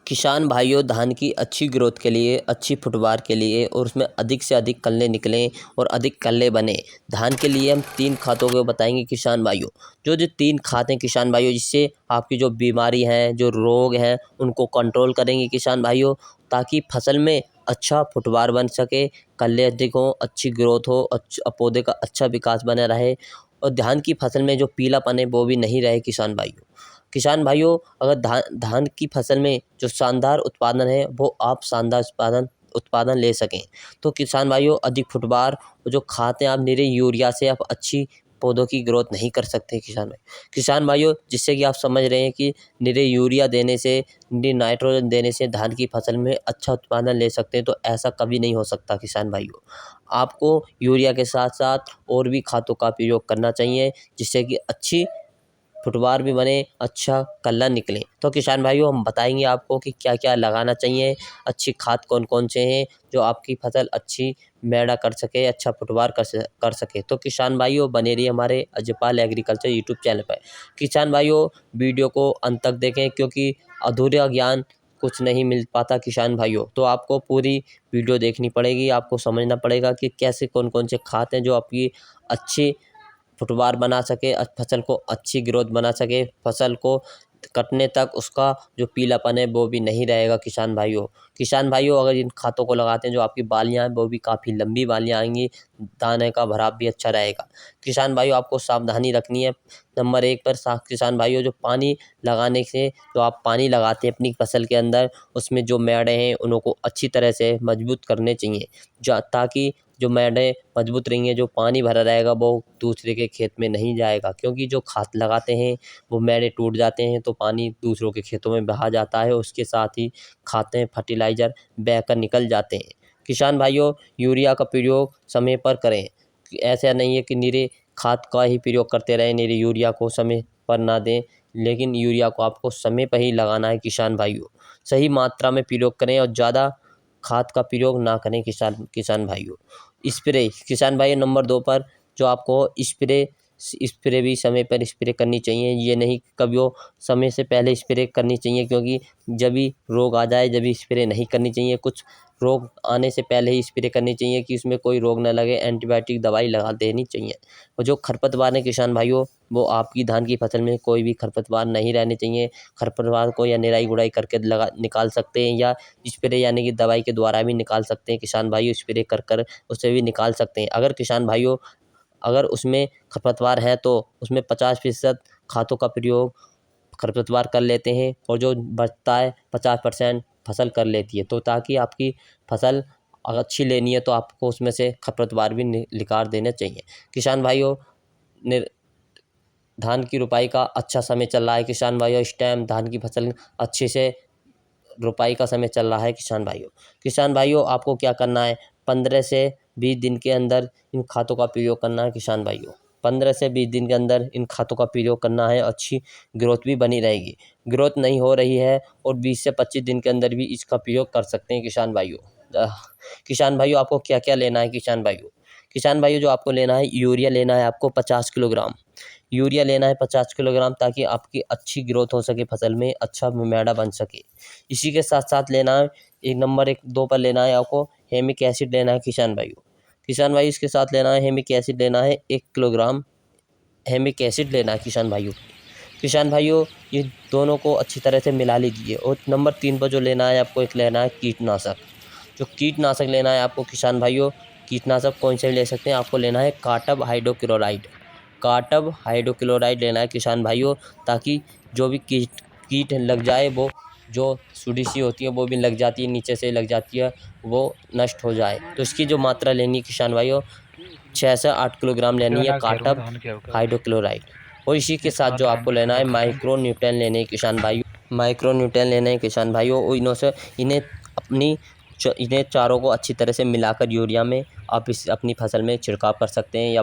किसान भाइयों, धान की अच्छी ग्रोथ के लिए, अच्छी फुटवार के लिए और उसमें अधिक से अधिक कल्ले निकलें और अधिक कल्ले बने, धान के लिए हम 3 खातों को बताएंगे किसान भाइयों। जो 3 खाद हैं किसान भाइयों, जिससे आपकी जो बीमारी हैं, जो रोग हैं, उनको कंट्रोल करेंगे किसान भाइयों, ताकि फसल में अच्छा फुटवार बन सके, कल्ले अधिक हों, अच्छी ग्रोथ हो, पौधे का अच्छा विकास बना रहे और धान की फसल में जो पीलापन है वो भी नहीं रहे किसान भाइयों। किसान भाइयों, अगर धान की फसल में जो शानदार उत्पादन है वो आप शानदार उत्पादन ले सकें, तो किसान भाइयों अधिक फुटवार जो खाते हैं आप निरे यूरिया से आप अच्छी पौधों की ग्रोथ नहीं कर सकते किसान भाइयों, जिससे कि आप समझ रहे हैं कि निरे यूरिया देने से, निरे नाइट्रोजन देने से धान की फसल में अच्छा उत्पादन ले सकते हैं, तो ऐसा कभी नहीं हो सकता किसान भाइयों। आपको यूरिया के साथ साथ और भी खादों का प्रयोग करना चाहिए, जिससे कि अच्छी फुटवार भी बने, अच्छा कल्ला निकले। तो किसान भाइयों, हम बताएंगे आपको कि क्या क्या लगाना चाहिए, अच्छी खाद कौन कौन से हैं जो आपकी फसल अच्छी मैड़ा कर सके, अच्छा फुटवार कर सके। तो किसान भाइयों, बने रहिए हमारे अजयपाल एग्रीकल्चर यूट्यूब चैनल पर। किसान भाइयों, वीडियो को अंत तक देखें, क्योंकि अधूरा ज्ञान कुछ नहीं मिल पाता किसान भाइयों, तो आपको पूरी वीडियो देखनी पड़ेगी। आपको समझना पड़ेगा कि कैसे कौन कौन से खाद हैं जो आपकी अच्छी फुटवार बना सके, फसल को अच्छी ग्रोथ बना सके, फसल को कटने तक उसका जो पीलापन है वो भी नहीं रहेगा किसान भाइयों। किसान भाइयों, अगर इन खातों को लगाते हैं, जो आपकी बालियां हैं वो भी काफ़ी लंबी बालियां आएंगी, दाने का भराव भी अच्छा रहेगा। किसान भाइयों, आपको सावधानी रखनी है नंबर 1 पर। किसान भाइयों, जो पानी लगाने से, जो आप पानी लगाते हैं अपनी फसल के अंदर, उसमें जो मेड़े हैं उनको अच्छी तरह से मजबूत करने चाहिए, ताकि जो मेड़े मजबूत रहेंगे, जो पानी भरा रहेगा वो दूसरे के खेत में नहीं जाएगा, क्योंकि जो खाद लगाते हैं वो मेड़े टूट जाते हैं तो पानी दूसरों के खेतों में बहा जाता है, उसके साथ ही खाते फर्टिलाइज़र बहकर निकल जाते हैं। किसान भाइयों, यूरिया का प्रयोग समय पर करें। ऐसा नहीं है कि निरे खाद का ही प्रयोग करते रहें, निरे यूरिया को समय पर ना दें, लेकिन यूरिया को आपको समय पर ही लगाना है किसान भाइयों। सही मात्रा में प्रयोग करें और ज़्यादा खाद का प्रयोग ना करें किसान भाइयों। स्प्रे, किसान भाई नंबर 2 पर, जो आपको स्प्रे भी समय पर स्प्रे करनी चाहिए। ये नहीं कभी वो समय से पहले स्प्रे करनी चाहिए, क्योंकि जब भी रोग आ जाए जब भी स्प्रे नहीं करनी चाहिए। कुछ रोग आने से पहले ही स्प्रे करनी चाहिए कि उसमें कोई रोग ना लगे, एंटीबायोटिक दवाई लगा देनी चाहिए। और जो खरपतवार है किसान भाइयों, वो आपकी धान की फसल में कोई भी खरपतवार नहीं रहने चाहिए। खरपतवार को या निराई गुड़ाई करके निकाल सकते हैं, या स्प्रे यानी कि दवाई के द्वारा भी निकाल सकते हैं किसान भाइयों। स्प्रे कर उसे भी निकाल सकते हैं। अगर किसान भाइयों, अगर उसमें खरपतवार है तो उसमें 50% खादों का प्रयोग खरपतवार कर लेते हैं, और जो बचता है 50% फसल कर लेती है। तो ताकि आपकी फसल अगर अच्छी लेनी है तो आपको उसमें से खरपतवार भी निकाल देना चाहिए। किसान भाइयों, धान की रुपाई का अच्छा समय चल रहा है किसान भाइयों। इस टाइम धान की फसल अच्छे से रुपाई का समय चल रहा है किसान भाइयों। किसान भाइयों, आपको क्या करना है, 15 से 20 दिन के अंदर इन खातों का प्रयोग करना है किसान भाइयों। 15 से 20 दिन के अंदर इन खातों का प्रयोग करना है, अच्छी ग्रोथ भी बनी रहेगी। ग्रोथ नहीं हो रही है और 20 से 25 दिन के अंदर भी इसका प्रयोग कर सकते हैं किसान भाइयों। किसान भाइयों, आपको क्या क्या लेना है किसान भाइयों। किसान भाइयों, जो आपको लेना है, यूरिया लेना है आपको 50 किलोग्राम। यूरिया लेना है 50 किलोग्राम, ताकि आपकी अच्छी ग्रोथ हो सके, फसल में अच्छा मैड़ा बन सके। इसी के साथ साथ लेना है, नंबर 2 पर लेना है आपको हेमिक एसिड लेना है किसान भाइयों। किसान भाई, इसके साथ लेना है हेमिक एसिड लेना है 1 किलोग्राम हेमिक एसिड लेना है किसान भाइयों। किसान भाइयों, ये दोनों को अच्छी तरह से मिला लीजिए। और नंबर 3 पर जो लेना है आपको, एक लेना है कीटनाशक। जो कीटनाशक लेना है आपको किसान भाइयों, कीटनाशक कौन से ले सकते हैं, आपको लेना है कार्टब हाइड्रोक्लोराइड। कार्टब हाइड्रोक्लोराइड लेना है किसान भाइयों, ताकि जो भी कीट लग जाए, वो जो सुडी सी होती है वो भी लग जाती है, नीचे से लग जाती है, वो नष्ट हो जाए। तो इसकी जो मात्रा लेनी है किसान भाइयों, 6 से 8 किलोग्राम लेनी है कार्टब हाइड्रोक्लोराइड। और इसी के साथ जो आपको लेना है माइक्रो न्यूट्रन लेने हैं किसान भाइयों। माइक्रो न्यूट्रन लेने हैं किसान भाइयों, इन्हें चारों को अच्छी तरह से मिलाकर यूरिया में आप अपनी फसल में छिड़काव कर सकते हैं, या